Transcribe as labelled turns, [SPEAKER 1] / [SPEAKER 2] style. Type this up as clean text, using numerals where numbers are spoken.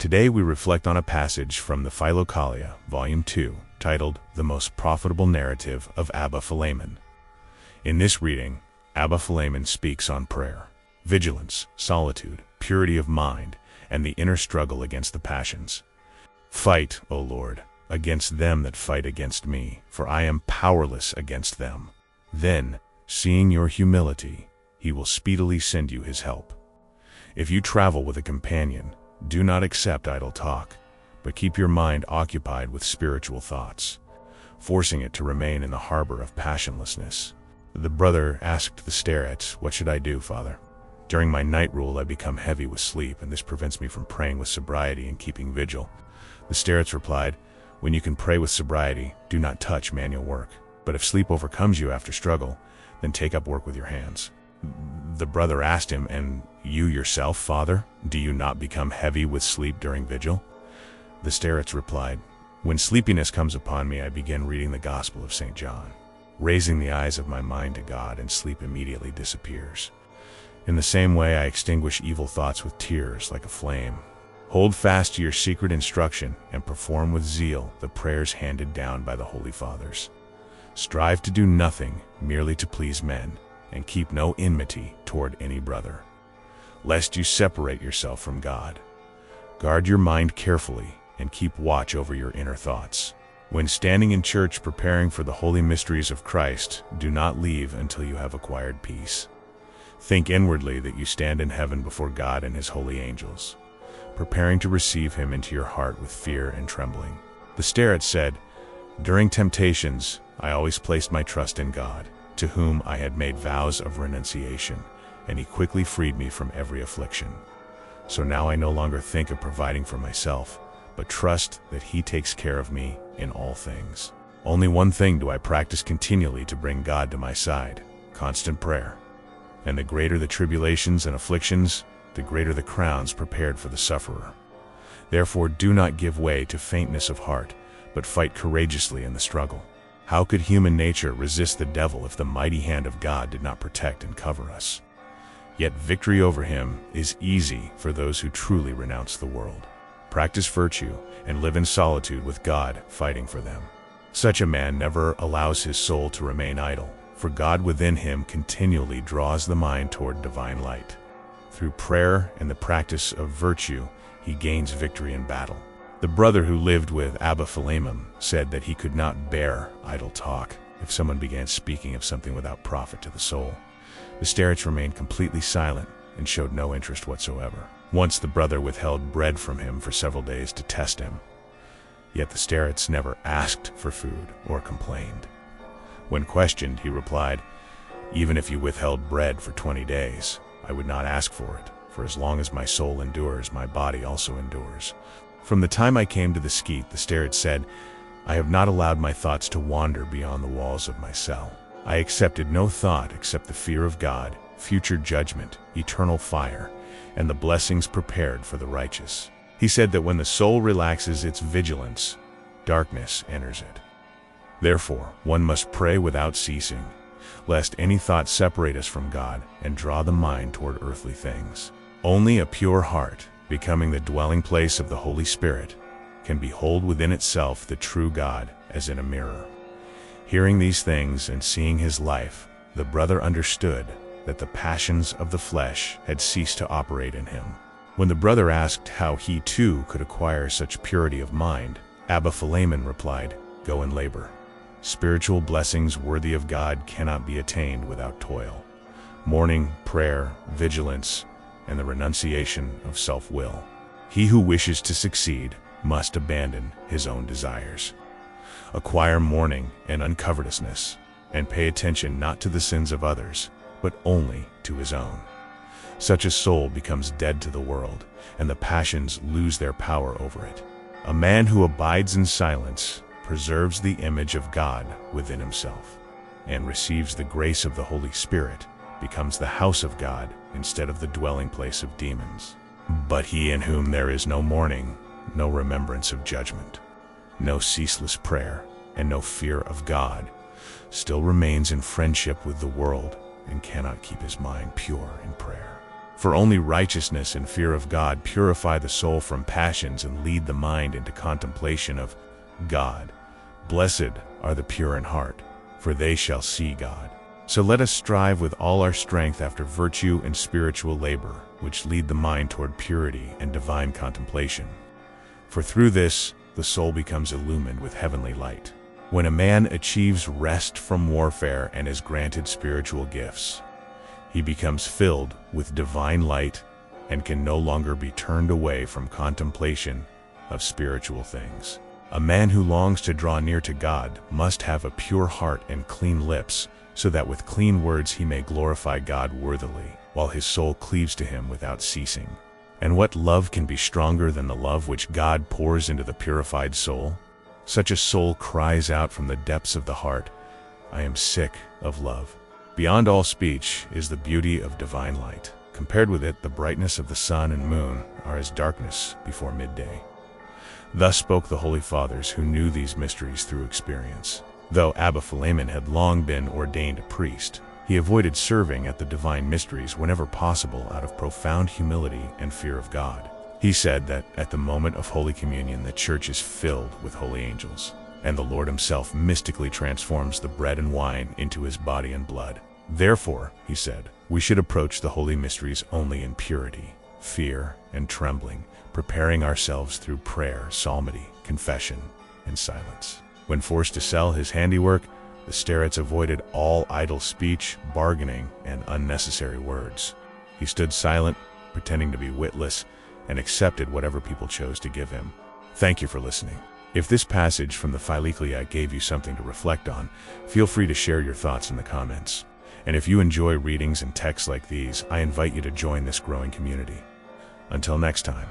[SPEAKER 1] Today we reflect on a passage from the Philokalia, Volume 2, titled The Most Profitable Narrative of Abba Philemon. In this reading, Abba Philemon speaks on prayer, vigilance, solitude, purity of mind, and the inner struggle against the passions. Fight, O Lord, against them that fight against me, for I am powerless against them. Then, seeing your humility, he will speedily send you his help. If you travel with a companion, do not accept idle talk, but keep your mind occupied with spiritual thoughts, forcing it to remain in the harbor of passionlessness. The brother asked the starets, "What should I do, Father? During my night rule I become heavy with sleep, and this prevents me from praying with sobriety and keeping vigil." The starets replied, "When you can pray with sobriety, do not touch manual work. But if sleep overcomes you after struggle, then take up work with your hands." The brother asked him, "And you yourself, Father, do you not become heavy with sleep during vigil?" The starets replied, "When sleepiness comes upon me, I begin reading the Gospel of St. John. Raising the eyes of my mind to God, and sleep immediately disappears. In the same way I extinguish evil thoughts with tears like a flame. Hold fast to your secret instruction, and perform with zeal the prayers handed down by the Holy Fathers. Strive to do nothing merely to please men, and keep no enmity toward any brother, lest you separate yourself from God. Guard your mind carefully, and keep watch over your inner thoughts. When standing in church preparing for the holy mysteries of Christ, do not leave until you have acquired peace. Think inwardly that you stand in heaven before God and his holy angels, preparing to receive him into your heart with fear and trembling." The starets said, "During temptations, I always placed my trust in God, to whom I had made vows of renunciation, and he quickly freed me from every affliction. So now I no longer think of providing for myself, but trust that he takes care of me in all things. Only one thing do I practice continually to bring God to my side: constant prayer. And the greater the tribulations and afflictions, the greater the crowns prepared for the sufferer. Therefore do not give way to faintness of heart, but fight courageously in the struggle. How could human nature resist the devil if the mighty hand of God did not protect and cover us? Yet victory over him is easy for those who truly renounce the world. Practice virtue and live in solitude with God, fighting for them. Such a man never allows his soul to remain idle, for God within him continually draws the mind toward divine light. Through prayer and the practice of virtue, he gains victory in battle." The brother who lived with Abba Philemon said that he could not bear idle talk if someone began speaking of something without profit to the soul. The starets remained completely silent and showed no interest whatsoever. Once the brother withheld bread from him for several days to test him. Yet the starets never asked for food or complained. When questioned, he replied, "Even if you withheld bread for 20 days, I would not ask for it, for as long as my soul endures, my body also endures." From the time I came to the skete, the starets said, "I have not allowed my thoughts to wander beyond the walls of my cell. I accepted no thought except the fear of God, future judgment, eternal fire, and the blessings prepared for the righteous." He said that when the soul relaxes its vigilance, darkness enters it. Therefore, one must pray without ceasing, lest any thought separate us from God and draw the mind toward earthly things. Only a pure heart, becoming the dwelling place of the Holy Spirit, can behold within itself the true God as in a mirror. Hearing these things and seeing his life, the brother understood that the passions of the flesh had ceased to operate in him. When the brother asked how he too could acquire such purity of mind, Abba Philemon replied, "Go and labor. Spiritual blessings worthy of God cannot be attained without toil, mourning, prayer, vigilance, and the renunciation of self-will. He who wishes to succeed must abandon his own desires, acquire mourning and uncovetousness, and pay attention not to the sins of others, but only to his own. Such a soul becomes dead to the world, and the passions lose their power over it. A man who abides in silence preserves the image of God within himself, and receives the grace of the Holy Spirit, becomes the house of God instead of the dwelling place of demons. But he in whom there is no mourning, no remembrance of judgment, no ceaseless prayer, and no fear of God, still remains in friendship with the world and cannot keep his mind pure in prayer." For only righteousness and fear of God purify the soul from passions and lead the mind into contemplation of God. Blessed are the pure in heart, for they shall see God. So let us strive with all our strength after virtue and spiritual labor, which lead the mind toward purity and divine contemplation. For through this, the soul becomes illumined with heavenly light. When a man achieves rest from warfare and is granted spiritual gifts, he becomes filled with divine light and can no longer be turned away from contemplation of spiritual things. A man who longs to draw near to God must have a pure heart and clean lips, so that with clean words he may glorify God worthily, while his soul cleaves to him without ceasing. And what love can be stronger than the love which God pours into the purified soul? Such a soul cries out from the depths of the heart, "I am sick of love." Beyond all speech is the beauty of divine light. Compared with it, the brightness of the sun and moon are as darkness before midday. Thus spoke the Holy Fathers who knew these mysteries through experience. Though Abba Philemon had long been ordained a priest, he avoided serving at the divine mysteries whenever possible out of profound humility and fear of God. He said that at the moment of Holy Communion the Church is filled with holy angels, and the Lord himself mystically transforms the bread and wine into his body and blood. Therefore, he said, we should approach the holy mysteries only in purity, fear, and trembling, preparing ourselves through prayer, psalmody, confession, and silence. When forced to sell his handiwork, the starets avoided all idle speech, bargaining, and unnecessary words. He stood silent, pretending to be witless, and accepted whatever people chose to give him. Thank you for listening. If this passage from the Philokalia gave you something to reflect on, feel free to share your thoughts in the comments. And if you enjoy readings and texts like these, I invite you to join this growing community. Until next time.